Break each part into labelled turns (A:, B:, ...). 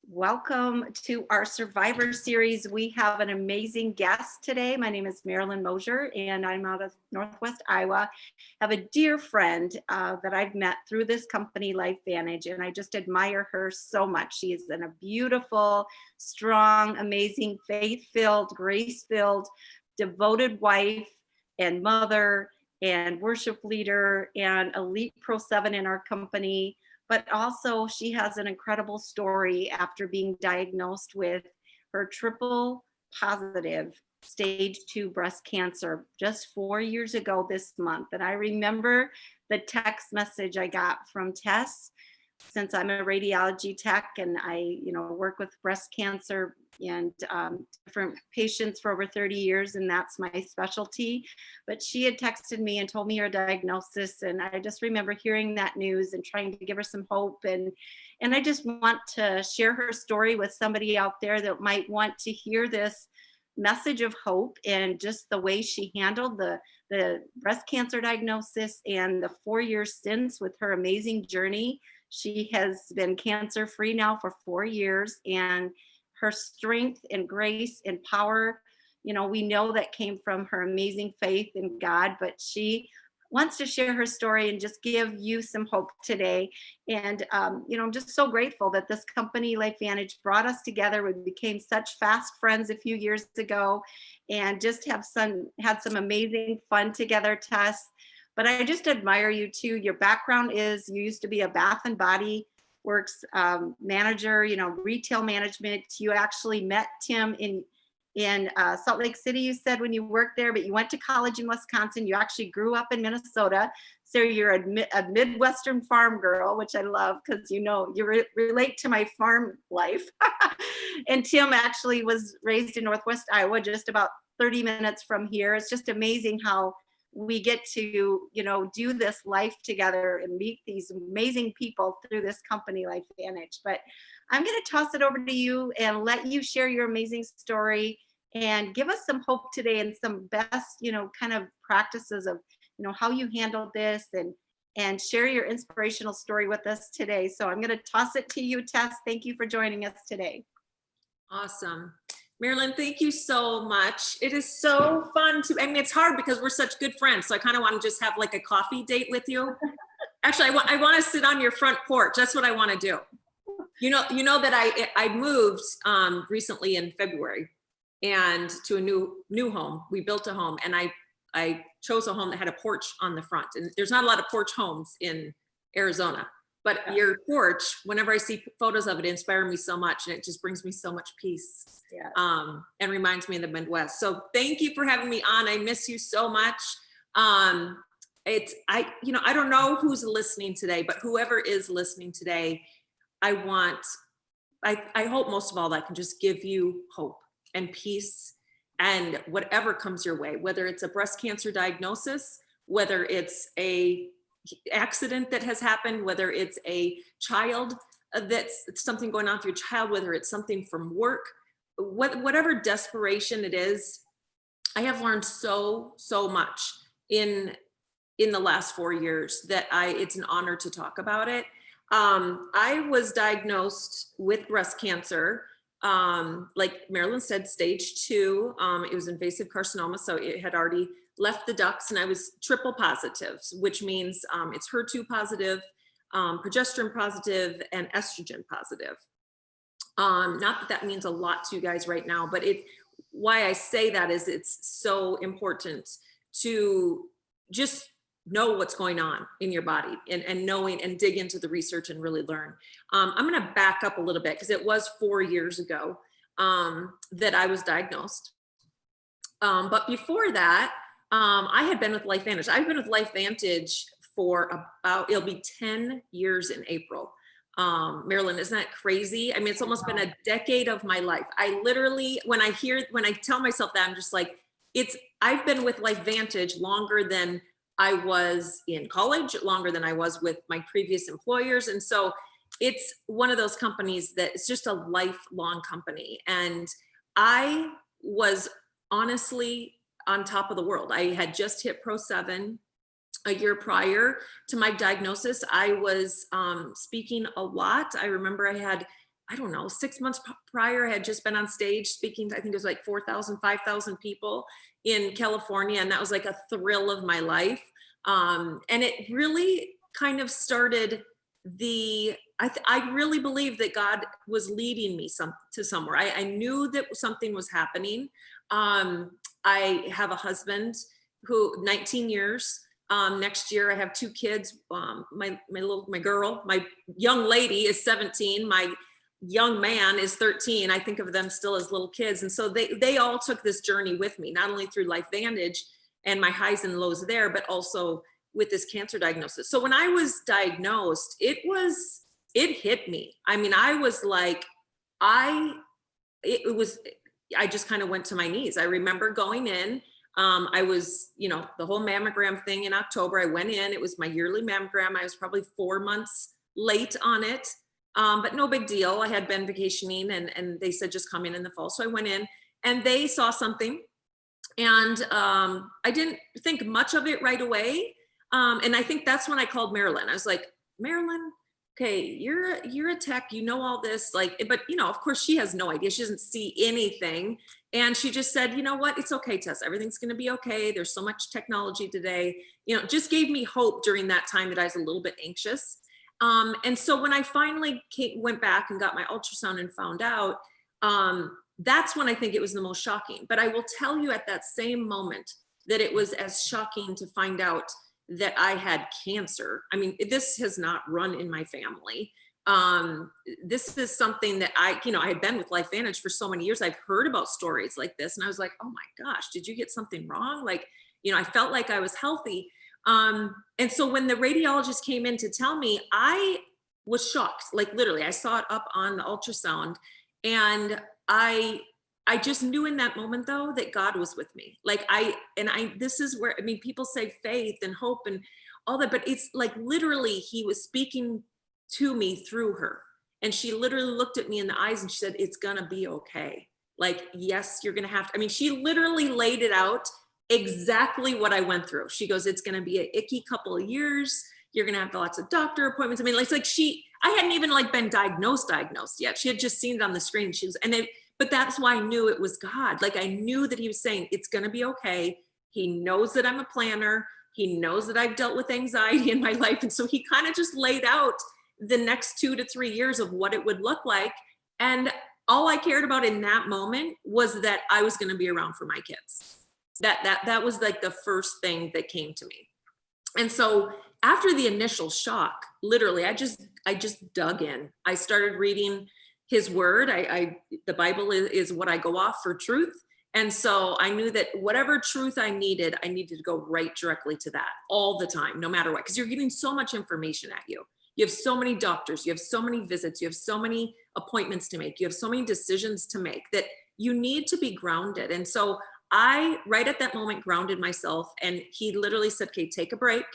A: Welcome to our Survivor Series. We have an amazing guest today. My name is Marilyn Mosier, and I'm out of Northwest Iowa. I have a dear friend that I've met through this company, LifeVantage, and I just admire her so much. She is a beautiful, strong, amazing, faith-filled, grace-filled, devoted wife and mother and worship leader and elite Pro 7 in our company. But also she has an incredible story after being diagnosed with her triple positive stage 2 breast cancer just 4 years ago this month. And I remember the text message I got from Tess, since I'm a radiology tech and I, work with breast cancer and different patients for over 30 years, and that's my specialty. But she had texted me and told me her diagnosis, and I just remember hearing that news and trying to give her some hope. And I just want to share her story with somebody out there that might want to hear this message of hope and just the way she handled the breast cancer diagnosis and the 4 years since with her amazing journey. She has been cancer free now for 4 years, and her strength and grace and power, we know that came from her amazing faith in God, but she wants to share her story and just give you some hope today. And, I'm just so grateful that this company, LifeVantage, brought us together. We became such fast friends a few years ago and just had some amazing fun together, Tess. But I just admire you too. Your background is you used to be a Bath and Body Works manager, retail management. You actually met Tim in Salt Lake City, you said, when you worked there, but you went to college in Wisconsin. You actually grew up in Minnesota. So you're a Midwestern farm girl, which I love because, you relate to my farm life. And Tim actually was raised in Northwest Iowa, just about 30 minutes from here. It's just amazing how we get to, do this life together and meet these amazing people through this company, LifeVantage. But I'm going to toss it over to you and let you share your amazing story and give us some hope today and some best, kind of practices of, how you handled this and share your inspirational story with us today. So I'm going to toss it to you, Tess. Thank you for joining us today.
B: Awesome. Marilyn, thank you so much. It is so fun it's hard because we're such good friends. So I kind of want to just have like a coffee date with you. Actually, I want to sit on your front porch. That's what I want to do. You know that I moved recently in February and to a new home. We built a home and I chose a home that had a porch on the front. And there's not a lot of porch homes in Arizona. But your porch, whenever I see photos of it, inspires me so much, and it just brings me so much peace.
A: Yeah.
B: And reminds me of the Midwest. So thank you for having me on. I miss you so much. I don't know who's listening today, but whoever is listening today, I hope most of all that I can just give you hope and peace and whatever comes your way, whether it's a breast cancer diagnosis, whether it's a accident that has happened, whether it's a child that's something going on with your child, whether it's something from work, whatever desperation it is. I have learned so much in the last 4 years that it's an honor to talk about it. I was diagnosed with breast cancer, like Marilyn said, stage 2. It was invasive carcinoma, so it had already left the ducts, and I was triple positive, which means it's HER2 positive, progesterone positive, and estrogen positive. Not that means a lot to you guys right now, but why I say that is it's so important to just know what's going on in your body and knowing and dig into the research and really learn. I'm going to back up a little bit because it was 4 years ago that I was diagnosed. But before that, I had been with LifeVantage. I've been with LifeVantage for it'll be 10 years in April. Marilyn, isn't that crazy? It's almost been a decade of my life. I literally, when I tell myself that, I'm just like, I've been with LifeVantage longer than I was in college, longer than I was with my previous employers. And so it's one of those companies that it's just a lifelong company. And I was honestly on top of the world. I had just hit Pro 7 a year prior to my diagnosis. I was speaking a lot. I remember I had I don't know, 6 months prior, I had just been on stage speaking to, I think it was like 4,000, 5,000 people in California. And that was like a thrill of my life. And it really kind of started I really believe that God was leading me to somewhere. I knew that something was happening. I have a husband who 19 years. Next year I have 2 kids. My young lady is 17. My young man is 13. I think of them still as little kids. And so they all took this journey with me, not only through LifeVantage and my highs and lows there, but also with this cancer diagnosis. So when I was diagnosed, it hit me. I mean, I was like, I just kind of went to my knees. I remember going in, I was, the whole mammogram thing in October, I went in, it was my yearly mammogram. I was probably 4 months late on it. But no big deal. I had been vacationing and they said, just come in the fall. So I went in and they saw something and I didn't think much of it right away. And I think that's when I called Marilyn. I was like, Marilyn, okay, you're a tech, all this, but of course she has no idea. She doesn't see anything. And she just said, you know what, it's okay, Tess, everything's going to be okay. There's so much technology today, just gave me hope during that time that I was a little bit anxious. And so when I finally went back and got my ultrasound and found out, that's when I think it was the most shocking. But I will tell you at that same moment that it was as shocking to find out that I had cancer. I mean, this has not run in my family. This is something that I had been with LifeVantage for so many years. I've heard about stories like this and I was like, oh my gosh, did you get something wrong? I felt like I was healthy. And so when the radiologist came in to tell me, I was shocked. Like literally, I saw it up on the ultrasound and I just knew in that moment though, that God was with me. This is where, people say faith and hope and all that, but it's like literally he was speaking to me through her. And she literally looked at me in the eyes and she said, it's gonna be okay. Like, yes, you're gonna have to, she literally laid it out exactly what I went through. She goes, it's going to be an icky couple of years. You're going to have lots of doctor appointments. I hadn't even been diagnosed yet. She had just seen it on the screen. But that's why I knew it was God. I knew that he was saying, it's going to be okay. He knows that I'm a planner. He knows that I've dealt with anxiety in my life. And so he kind of just laid out the next 2 to 3 years of what it would look like. And all I cared about in that moment was that I was going to be around for my kids. That was the first thing that came to me. And so after the initial shock, literally, I just dug in. I started reading his word. The Bible is what I go off for truth. And so I knew that whatever truth I needed to go right directly to that all the time, no matter what, because you're getting so much information at you. You have so many doctors, you have so many visits, you have so many appointments to make, you have so many decisions to make that you need to be grounded. And so I, right at that moment, grounded myself, and he literally said, okay, take a break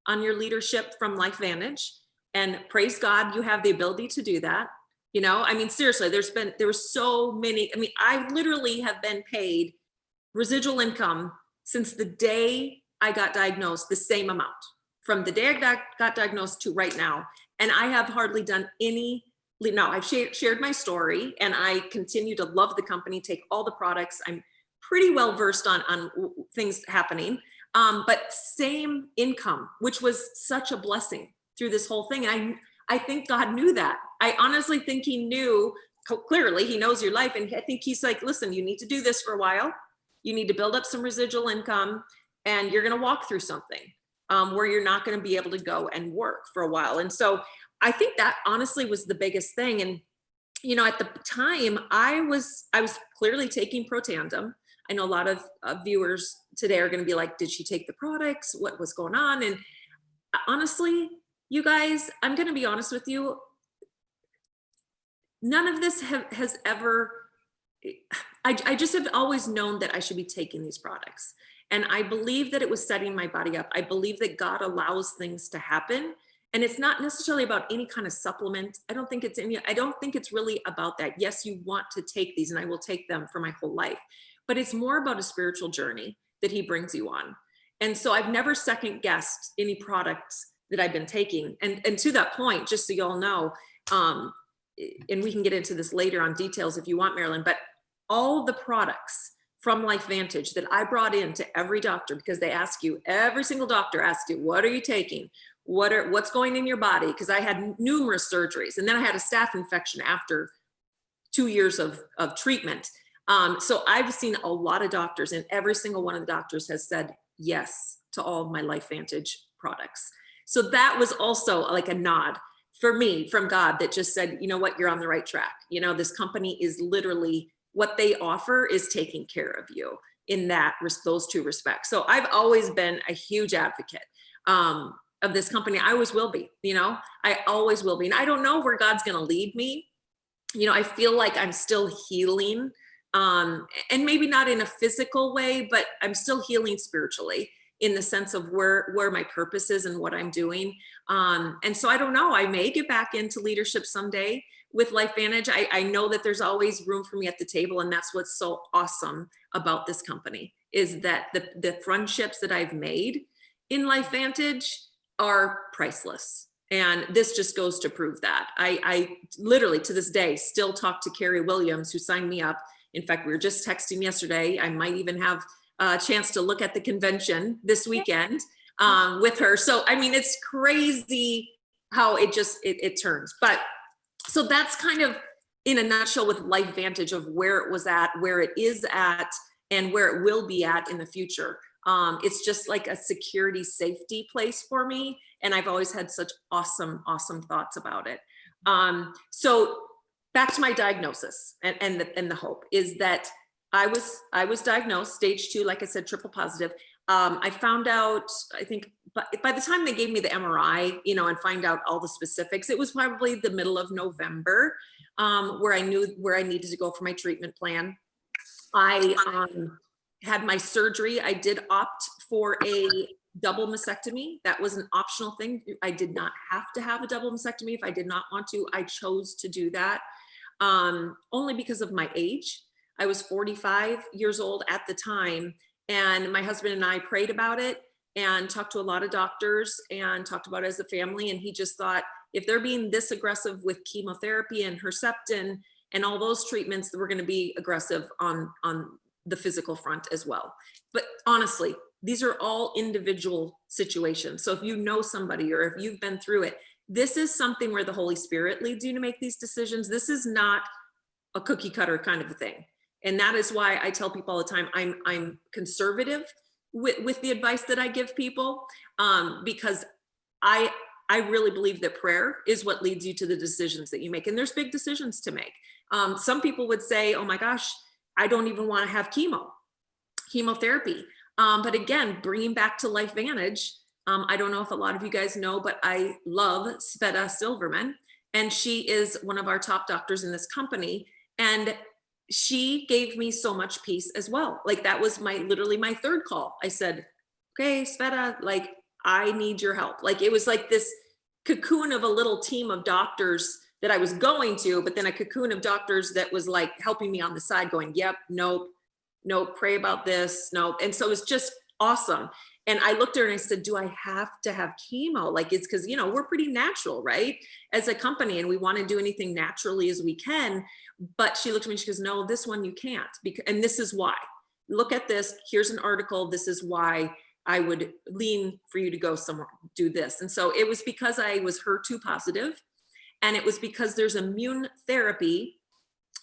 B: on your leadership from LifeVantage, and praise God, you have the ability to do that. Seriously, there were so many, I literally have been paid residual income since the day I got diagnosed, the same amount from the day I got diagnosed to right now. And I have hardly done I've shared my story, and I continue to love the company, take all the products. I'm pretty well versed on things happening, but same income, which was such a blessing through this whole thing. And I think God knew that. I honestly think he knew, clearly he knows your life. And I think he's like, listen, you need to do this for a while. You need to build up some residual income, and you're going to walk through something where you're not going to be able to go and work for a while. And so I think that honestly was the biggest thing. And, at the time I was clearly taking Protandim. I know a lot of viewers today are going to be like, did she take the products? What was going on? And honestly, you guys, I'm going to be honest with you. None of this has ever, I just have always known that I should be taking these products. And I believe that it was setting my body up. I believe that God allows things to happen. And it's not necessarily about any kind of supplement. I don't think it's really about that. Yes, you want to take these, and I will take them for my whole life. But it's more about a spiritual journey that he brings you on. And so I've never second guessed any products that I've been taking. And to that point, just so y'all know, and we can get into this later on details if you want, Marilyn, but all the products from LifeVantage that I brought in to every doctor, because they ask you, every single doctor asks you, what are you taking? What's going in your body? Because I had numerous surgeries, and then I had a staph infection after 2 years of treatment. So I've seen a lot of doctors, and every single one of the doctors has said yes to all of my LifeVantage products. So that was also like a nod for me from God that just said, you know what, you're on the right track. You know, this company is literally, what they offer is taking care of you in those two respects. So I've always been a huge advocate of this company. I always will be, you know, I always will be. And I don't know where God's going to lead me. You know, I feel like I'm still healing, and maybe not in a physical way, but I'm still healing spiritually in the sense of where my purpose is and what I'm doing. And so I don't know, I may get back into leadership someday with LifeVantage. I know that there's always room for me at the table. And that's what's so awesome about this company, is that the friendships that I've made in LifeVantage are priceless. And this just goes to prove that. I literally to this day still talk to Carrie Williams, who signed me up. In fact, we were just texting yesterday. I might even have a chance to look at the convention this weekend with her. So, I mean, it's crazy how it turns. But so that's kind of in a nutshell with LifeVantage of where it was at, where it is at, and where it will be at in the future. It's just like a security safety place for me. And I've always had such awesome thoughts about it. So back to my diagnosis and the hope is that I was diagnosed stage 2, like I said, triple positive. I found out, I think by the time they gave me the MRI, you know, and find out all the specifics, it was probably the middle of November, where I knew where I needed to go for my treatment plan. I had my surgery. I did opt for a double mastectomy. That was an optional thing. I did not have to have a double mastectomy if I did not want to. I chose to do that only because of my age. I was 45 years old at the time, and my husband and I prayed about it and talked to a lot of doctors and talked about it as a family. And he just thought, if they're being this aggressive with chemotherapy and Herceptin and all those treatments, we're going to be aggressive on the physical front as well. But honestly, these are all individual situations. So if you know somebody or if you've been through it, this is something where the Holy Spirit leads you to make these decisions. This is not a cookie cutter kind of a thing. And that is why I tell people all the time, I'm conservative with the advice that I give people, because I really believe that prayer is what leads you to the decisions that you make. And there's big decisions to make. Some people would say, oh my gosh, I don't even want to have chemotherapy. But again, bringing back to LifeVantage, I don't know if a lot of you guys know, but I love Sveta Silverman, and she is one of our top doctors in this company. And she gave me so much peace as well. Like that was literally my third call. I said, okay, Sveta, like I need your help. Like it was like this cocoon of a little team of doctors that I was going to, but then a cocoon of doctors that was like helping me on the side going, yep, nope, pray about this, nope. And so it was just awesome. And I looked at her and I said, do I have to have chemo? Like it's because, you know, we're pretty natural, right? As a company, and we want to do anything naturally as we can. But she looked at me, she goes, no, this one you can't. And this is why. Look at this. Here's an article. This is why I would lean for you to go somewhere, do this. And so it was because I was HER2 positive. And it was because there's immune therapy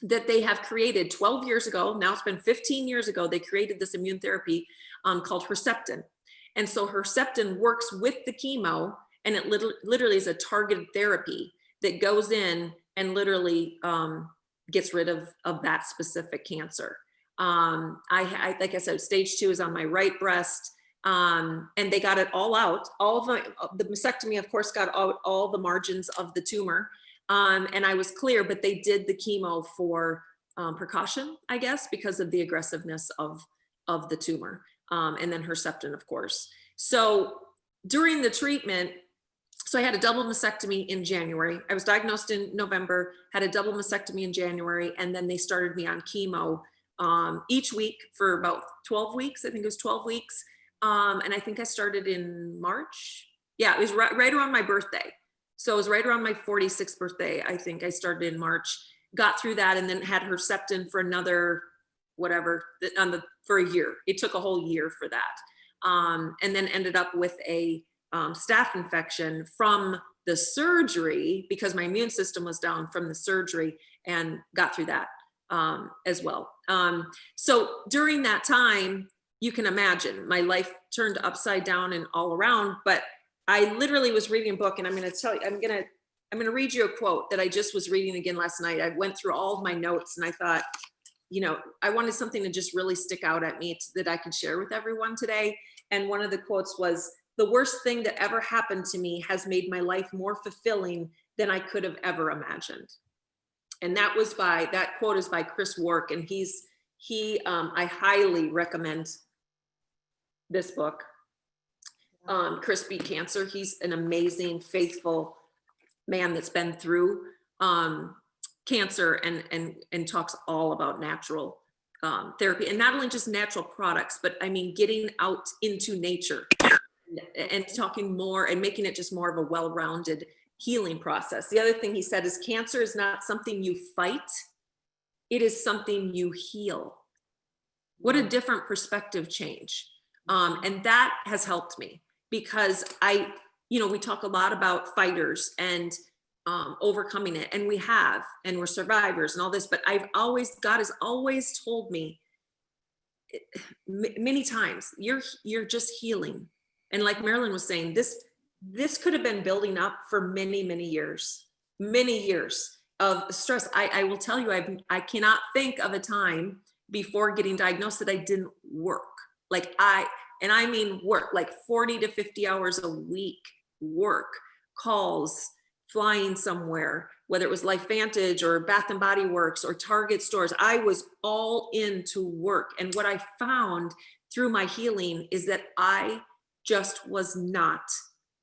B: that they have created 12 years ago. Now it's been 15 years ago. They created this immune therapy called Herceptin. And so Herceptin works with the chemo, and it literally is a targeted therapy that goes in and literally gets rid of that specific cancer. I like I said, stage 2 is on my right breast, and they got it all out. All the mastectomy, of course, got out all the margins of the tumor, and I was clear. But they did the chemo for precaution, I guess, because of the aggressiveness of the tumor. And then Herceptin, of course. So during the treatment, so I had a double mastectomy in January. I was diagnosed in November, had a double mastectomy in January, and then they started me on chemo each week for about 12 weeks. I think it was 12 weeks. And I think I started in March. Yeah, it was right around my birthday. So it was right around my 46th birthday. I think I started in March, got through that, and then had Herceptin for another, whatever, for a year. It took a whole year for that. And then ended up with a staph infection from the surgery because my immune system was down from the surgery, and got through that as well. So during that time, you can imagine my life turned upside down and all around, but I literally was reading a book, and I'm going to tell you, I'm going to read you a quote that I just was reading again last night. I went through all of my notes, and I thought, I wanted something to just really stick out at me that I could share with everyone today. And one of the quotes was, "The worst thing that ever happened to me has made my life more fulfilling than I could have ever imagined." And that quote is by Chris Wark. And I highly recommend this book. Chris beat cancer. He's an amazing, faithful man that's been through cancer and talks all about natural therapy, and not only just natural products, but I mean, getting out into nature and talking more and making it just more of a well-rounded healing process. The other thing he said is cancer is not something you fight. It is something you heal. What a different perspective change. And that has helped me because we talk a lot about fighters and overcoming it, and we're survivors and all this, but God has always told me many times, you're just healing. And like Marilyn was saying, this could have been building up for many, many years of stress. I will tell you, I cannot think of a time before getting diagnosed that I didn't work. I mean work, like 40 to 50 hours a week work, calls, flying somewhere, whether it was LifeVantage or Bath and Body Works or Target stores. I was all into work. And what I found through my healing is that I just was not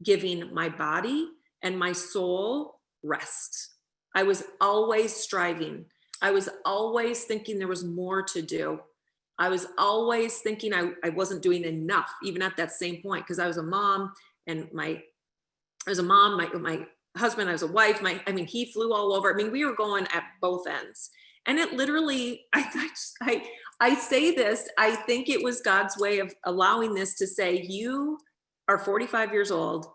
B: giving my body and my soul rest. I was always striving. I was always thinking there was more to do. I was always thinking I wasn't doing enough, even at that same point, because I was a mom, and my husband, I was a wife. He flew all over. We were going at both ends. And it literally, I say this, I think it was God's way of allowing this to say, you are 45 years old.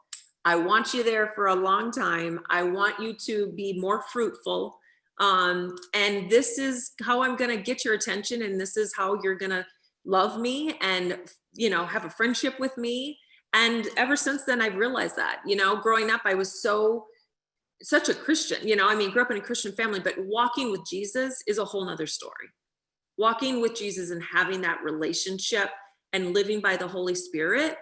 B: I want you there for a long time. I want you to be more fruitful. And this is how I'm going to get your attention. And this is how you're going to love me and, have a friendship with me. And ever since then, I've realized that, growing up, I was such a Christian, grew up in a Christian family, but walking with Jesus is a whole nother story. Walking with Jesus and having that relationship and living by the Holy Spirit,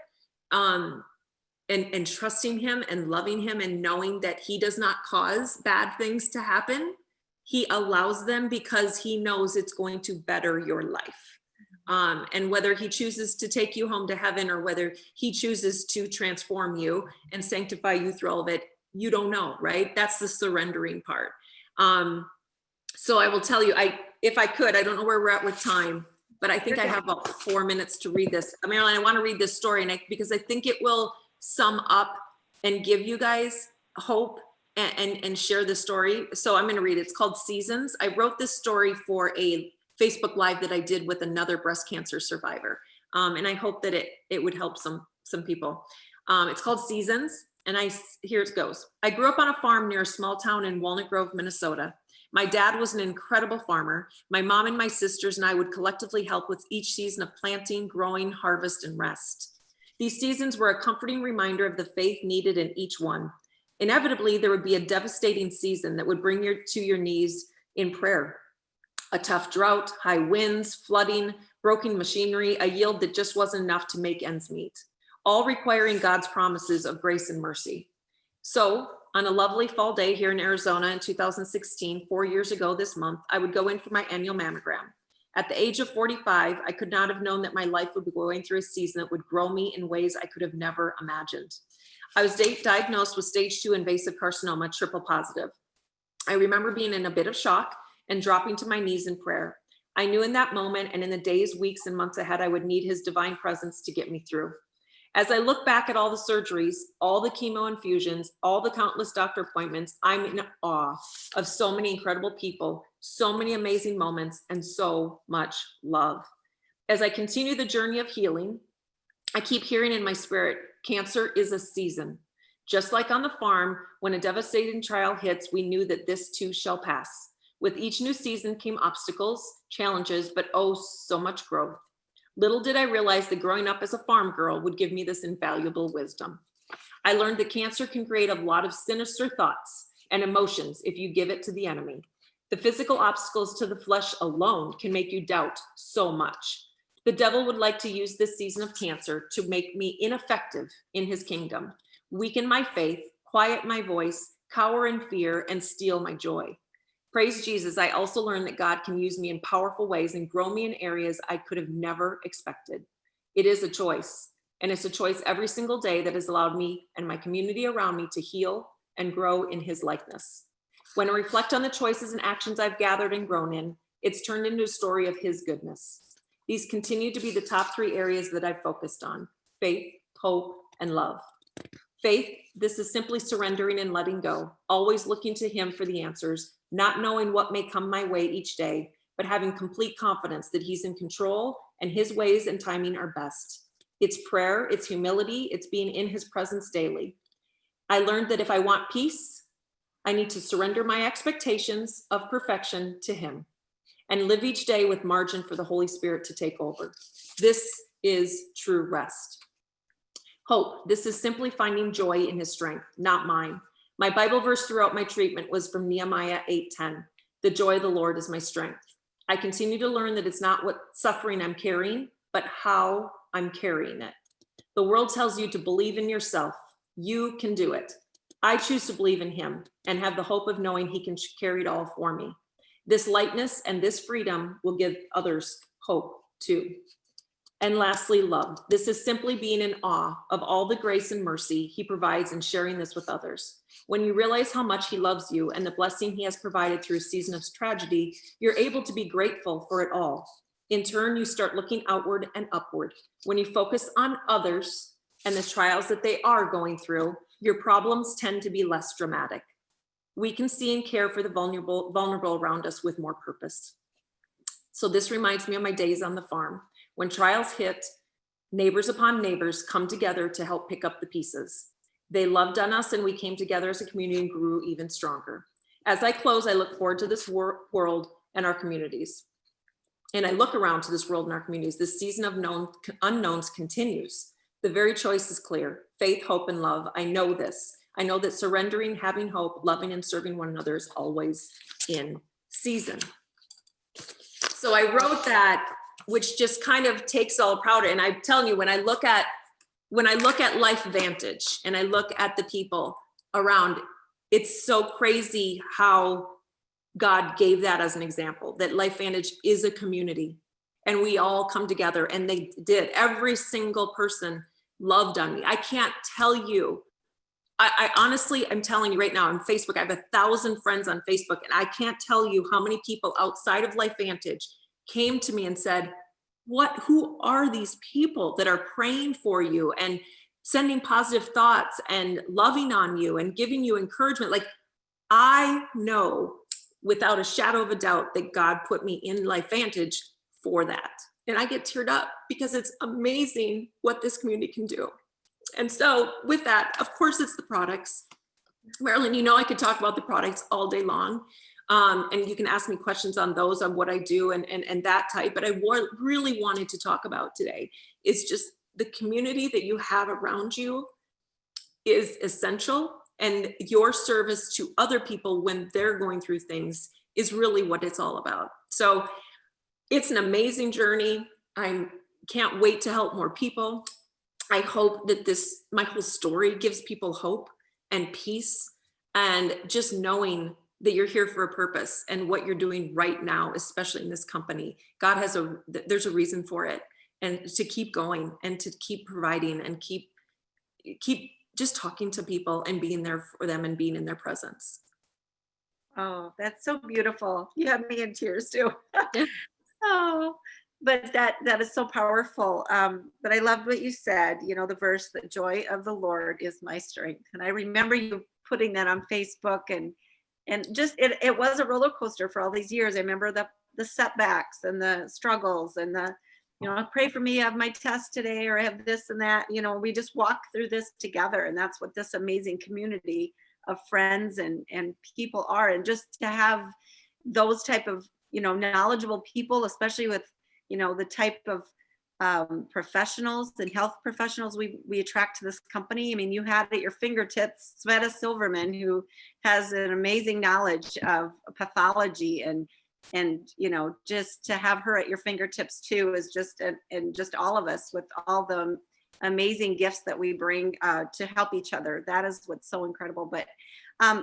B: and trusting him and loving him and knowing that he does not cause bad things to happen. He allows them because he knows it's going to better your life. And whether he chooses to take you home to heaven or whether he chooses to transform you and sanctify you through all of it, you don't know, right? That's the surrendering part. So I will tell you, if I could, I don't know where we're at with time, but I think I have about 4 minutes to read this. Marilyn, I want to read this story because I think it will sum up and give you guys hope and share the story. So I'm going to read it. It's called Seasons. I wrote this story for a Facebook Live that I did with another breast cancer survivor. And I hope that it would help some people. It's called Seasons. And here it goes. I grew up on a farm near a small town in Walnut Grove, Minnesota. My dad was an incredible farmer. My mom and my sisters and I would collectively help with each season of planting, growing, harvest, and rest. These seasons were a comforting reminder of the faith needed in each one. Inevitably, there would be a devastating season that would bring you to your knees in prayer. A tough drought, high winds, flooding, broken machinery, a yield that just wasn't enough to make ends meet, all requiring God's promises of grace and mercy. So on a lovely fall day here in Arizona in 2016, 4 years ago this month, I would go in for my annual mammogram. At the age of 45, I could not have known that my life would be going through a season that would grow me in ways I could have never imagined. I was diagnosed with stage 2 invasive carcinoma, triple positive. I remember being in a bit of shock and dropping to my knees in prayer. I knew in that moment and in the days, weeks, and months ahead, I would need his divine presence to get me through. As I look back at all the surgeries, all the chemo infusions, all the countless doctor appointments, I'm in awe of so many incredible people, so many amazing moments, and so much love. As I continue the journey of healing, I keep hearing in my spirit, cancer is a season. Just like on the farm, when a devastating trial hits, we knew that this too shall pass. With each new season came obstacles, challenges, but oh, so much growth. Little did I realize that growing up as a farm girl would give me this invaluable wisdom. I learned that cancer can create a lot of sinister thoughts and emotions if you give it to the enemy. The physical obstacles to the flesh alone can make you doubt so much. The devil would like to use this season of cancer to make me ineffective in his kingdom, weaken my faith, quiet my voice, cower in fear, and steal my joy. Praise Jesus, I also learned that God can use me in powerful ways and grow me in areas I could have never expected. It is a choice, and it's a choice every single day that has allowed me and my community around me to heal and grow in his likeness. When I reflect on the choices and actions I've gathered and grown in, it's turned into a story of his goodness. These continue to be the top 3 areas that I've focused on: faith, hope, and love. Faith, this is simply surrendering and letting go, always looking to him for the answers, not knowing what may come my way each day, but having complete confidence that he's in control and his ways and timing are best. It's prayer, it's humility, it's being in his presence daily. I learned that if I want peace, I need to surrender my expectations of perfection to him and live each day with margin for the Holy Spirit to take over. This is true rest. Hope, this is simply finding joy in his strength, not mine. My Bible verse throughout my treatment was from Nehemiah 8:10. The joy of the Lord is my strength. I continue to learn that it's not what suffering I'm carrying, but how I'm carrying it. The world tells you to believe in yourself. You can do it. I choose to believe in him and have the hope of knowing he can carry it all for me. This lightness and this freedom will give others hope too. And lastly, love. This is simply being in awe of all the grace and mercy he provides and sharing this with others. When you realize how much he loves you and the blessing he has provided through a season of tragedy, you're able to be grateful for it all. In turn, you start looking outward and upward. When you focus on others and the trials that they are going through, your problems tend to be less dramatic. We can see and care for the vulnerable around us with more purpose. So this reminds me of my days on the farm. When trials hit, neighbors upon neighbors come together to help pick up the pieces. They loved on us and we came together as a community and grew even stronger. As I close, I look forward to this world and our communities. And I look around to this world and our communities. This season of unknowns continues. The very choice is clear: faith, hope, and love. I know this. I know that surrendering, having hope, loving, and serving one another is always in season. So I wrote that, which just kind of takes all proud. And I'm telling you, when I look at Life Vantage and I look at the people around, it's so crazy how God gave that as an example, that Life Vantage is a community and we all come together, and they did. Every single person loved on me. I can't tell you. I honestly, I'm telling you right now on Facebook, I have 1,000 friends on Facebook, and I can't tell you how many people outside of Life Vantage came to me and said, who are these people that are praying for you and sending positive thoughts and loving on you and giving you encouragement? Like, I know without a shadow of a doubt that God put me in Life Vantage for that. And I get teared up because it's amazing what this community can do. And so with that, of course, it's the products. Marilyn, you know, I could talk about the products all day long. And you can ask me questions on those, on what I do and that type. But I really wanted to talk about today is just the community that you have around you is essential. And your service to other people when they're going through things is really what it's all about. So it's an amazing journey. I can't wait to help more people. I hope that my whole story gives people hope and peace, and just knowing that you're here for a purpose and what you're doing right now, especially in this company. God there's a reason for it, and to keep going and to keep providing and keep just talking to people and being there for them and being in their presence.
A: Oh, that's so beautiful. You have me in tears too. Oh, but that is so powerful. But I loved what you said, you know, the verse, the joy of the Lord is my strength. And I remember you putting that on Facebook, and just it was a roller coaster for all these years. I remember the setbacks and the struggles and the, you know, pray for me, I have my test today, or I have this and that. You know, we just walk through this together. And that's what this amazing community of friends and people are. And just to have those type of, you know, knowledgeable people, especially with, you know, the type of professionals and health professionals we attract to this company. I mean, you had at your fingertips Sveta Silverman, who has an amazing knowledge of pathology, and you know, just to have her at your fingertips too is just, and just all of us with all the amazing gifts that we bring to help each other. That is what's so incredible. But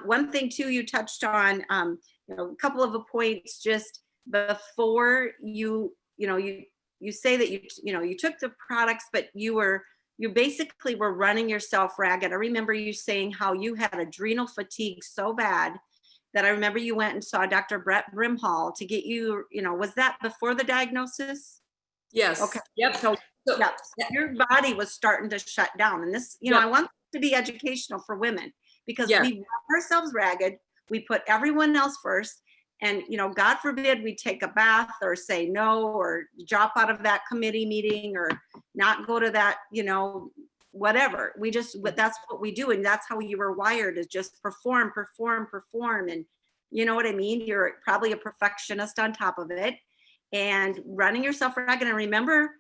A: one thing too, you touched on, you know, a couple of the points just before you know, you say that you know, you took the products, but you basically were running yourself ragged. I remember you saying how you had adrenal fatigue so bad that I remember you went and saw Dr. Brett Brimhall to get you, you know, was that before the diagnosis?
B: Yes.
A: Okay.
B: Yep.
A: So, yeah, so your body was starting to shut down. And this, you know, I want it to be educational for women, because we run ourselves ragged. We put everyone else first. And, you know, God forbid we take a bath or say no, or drop out of that committee meeting, or not go to that, you know, whatever. We just, that's what we do. And that's how you were wired, is just perform. And you know what I mean? You're probably a perfectionist on top of it, and running yourself ragged. And remember,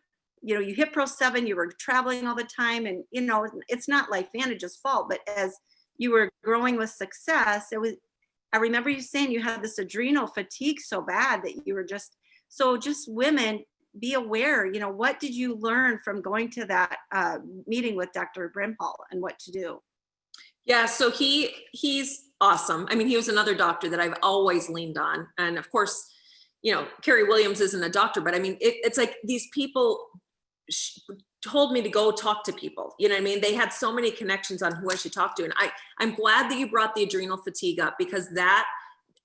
A: you know, you hit Pro 7, you were traveling all the time, and, you know, it's not LifeVantage's fault, but as you were growing with success, I remember you saying you had this adrenal fatigue so bad that you were just women, be aware, you know, what did you learn from going to that meeting with Dr. Brimhall and what to do?
B: Yeah, so he's awesome. I mean, he was another doctor that I've always leaned on. And of course, you know, Carrie Williams isn't a doctor, but I mean, it's like these people told me to go talk to people. You know what I mean? They had so many connections on who I should talk to. And I'm glad that you brought the adrenal fatigue up, because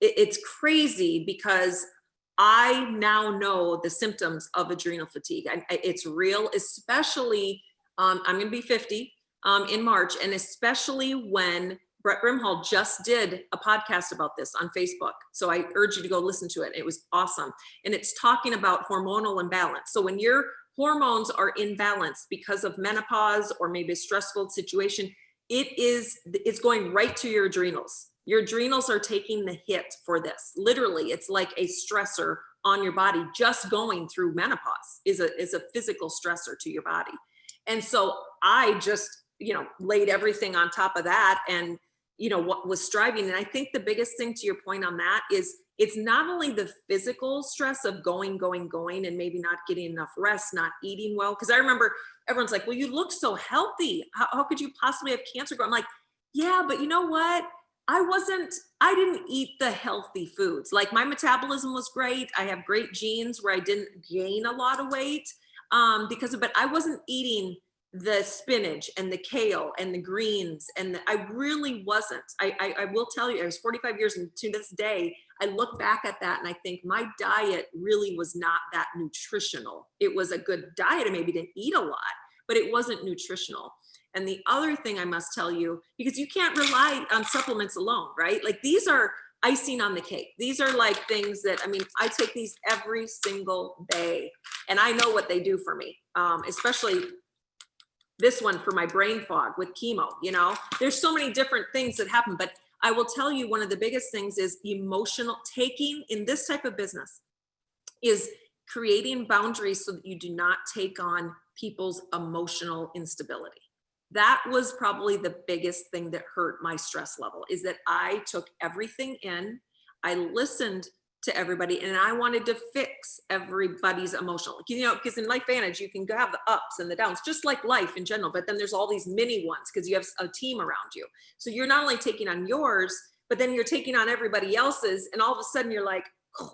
B: it's crazy, because I now know the symptoms of adrenal fatigue. It's real, especially, I'm going to be 50 in March. And especially when Brett Brimhall just did a podcast about this on Facebook. So I urge you to go listen to it. It was awesome. And it's talking about hormonal imbalance. So when your hormones are in balance because of menopause or maybe a stressful situation, it's going right to your adrenals. Your adrenals are taking the hit for this. Literally, it's like a stressor on your body. Just going through menopause is a physical stressor to your body. And so I just, you know, laid everything on top of that, and, you know, what was striving. And I think the biggest thing, to your point on that, is it's not only the physical stress of going, and maybe not getting enough rest, not eating well. Because I remember everyone's like, well, you look so healthy. How could you possibly have cancer? I'm like, yeah, but you know what? I didn't eat the healthy foods. Like, my metabolism was great. I have great genes where I didn't gain a lot of weight but I wasn't eating the spinach and the kale and the greens. And I really wasn't. I will tell you, I was 45 years, and to this day, I look back at that and I think my diet really was not that nutritional. It was a good diet. I maybe didn't eat a lot, but it wasn't nutritional. And the other thing I must tell you, because you can't rely on supplements alone, right? Like, these are icing on the cake. These are like things that, I mean, I take these every single day, and I know what they do for me, especially this one for my brain fog with chemo. You know, there's so many different things that happen, but I will tell you, one of the biggest things is emotional taking in this type of business is creating boundaries so that you do not take on people's emotional instability. That was probably the biggest thing that hurt my stress level, is that I took everything in, I listened to everybody, and I wanted to fix everybody's emotional, you know, because in LifeVantage, you can have the ups and the downs, just like life in general, but then there's all these mini ones because you have a team around you. So you're not only taking on yours, but then you're taking on everybody else's, and all of a sudden you're like, oh,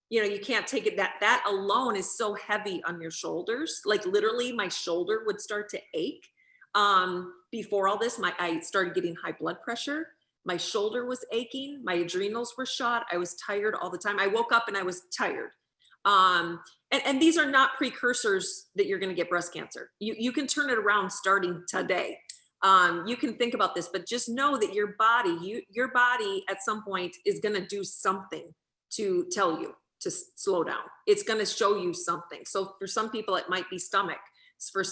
B: you know, you can't take it. That alone is so heavy on your shoulders. Like, literally my shoulder would start to ache. Before all this, I started getting high blood pressure. My shoulder was aching. My adrenals were shot. I was tired all the time. I woke up and I was tired. And these are not precursors that you're going to get breast cancer. You can turn it around starting today. You can think about this, but just know that your body at some point is going to do something to tell you to slow down. It's going to show you something. So for some people, it might be stomach. For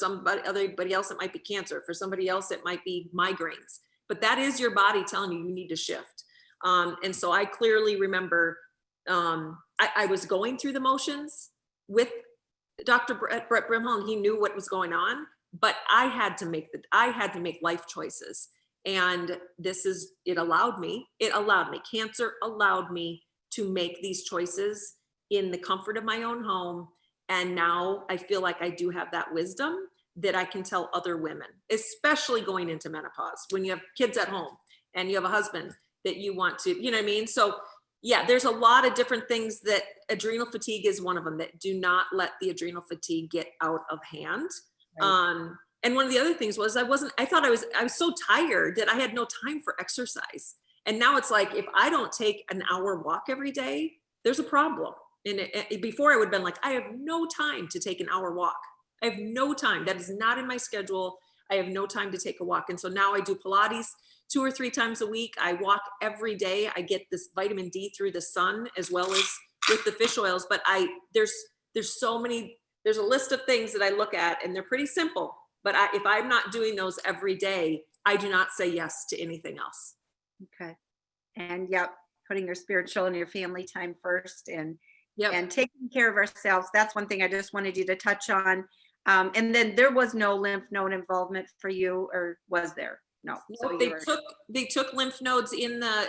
B: everybody else, it might be cancer. For somebody else, it might be migraines. But that is your body telling you need to shift. And so I clearly remember I was going through the motions with Dr. Brett Brimhall, and he knew what was going on, but I had to make life choices. And it allowed me, cancer allowed me to make these choices in the comfort of my own home. And now I feel like I do have that wisdom that I can tell other women, especially going into menopause, when you have kids at home and you have a husband that you want to, you know what I mean? So yeah, there's a lot of different things that adrenal fatigue is one of them, that do not let the adrenal fatigue get out of hand. Right. And one of the other things was I thought I was so tired that I had no time for exercise. And now it's like, if I don't take an hour walk every day, there's a problem. And before I would have been like, I have no time to take an hour walk. I have no time. That is not in my schedule. I have no time to take a walk. And so now I do Pilates 2 or 3 times a week. I walk every day. I get this vitamin D through the sun, as well as with the fish oils. But there's a list of things that I look at, and they're pretty simple. But if I'm not doing those every day, I do not say yes to anything else.
A: Okay. And yep, putting your spiritual and your family time first, and taking care of ourselves. That's one thing I just wanted you to touch on. And then there was no lymph node involvement for you, or was there? No.
B: So they took lymph nodes in the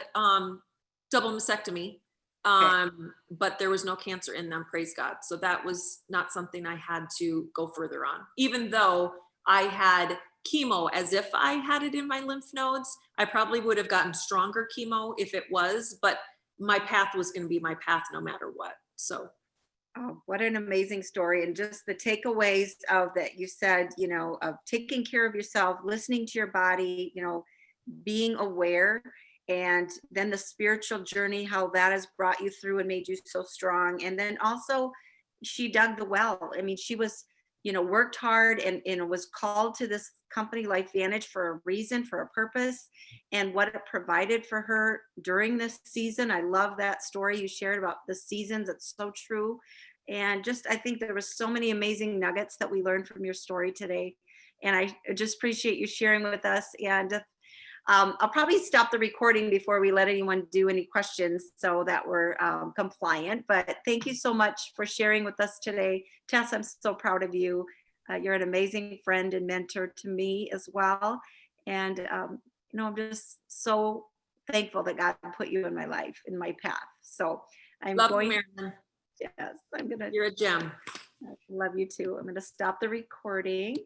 B: double mastectomy, but there was no cancer in them, praise God. So that was not something I had to go further on, even though I had chemo as if I had it in my lymph nodes. I probably would have gotten stronger chemo if it was, but my path was going to be my path no matter what. So
A: oh, what an amazing story. And just the takeaways of that you said, of taking care of yourself, listening to your body, being aware, and then the spiritual journey, how that has brought you through and made you so strong. And then also she dug the well. I mean, she was, worked hard and was called to this company LifeVantage for a reason, for a purpose, and what it provided for her during this season. I love that story you shared about the seasons. It's so true. And just, I think there was so many amazing nuggets that we learned from your story today. And I just appreciate you sharing with us. And I'll probably stop the recording before we let anyone do any questions, so that we're compliant. But thank you so much for sharing with us today. Tess, I'm so proud of you. You're an amazing friend and mentor to me as well. And, I'm just so thankful that God put you in my life, in my path. So I'm
B: love
A: going.
B: you, Marilyn.
A: Yes, I'm going to.
B: You're a gem.
A: I love you too. I'm going to stop the recording.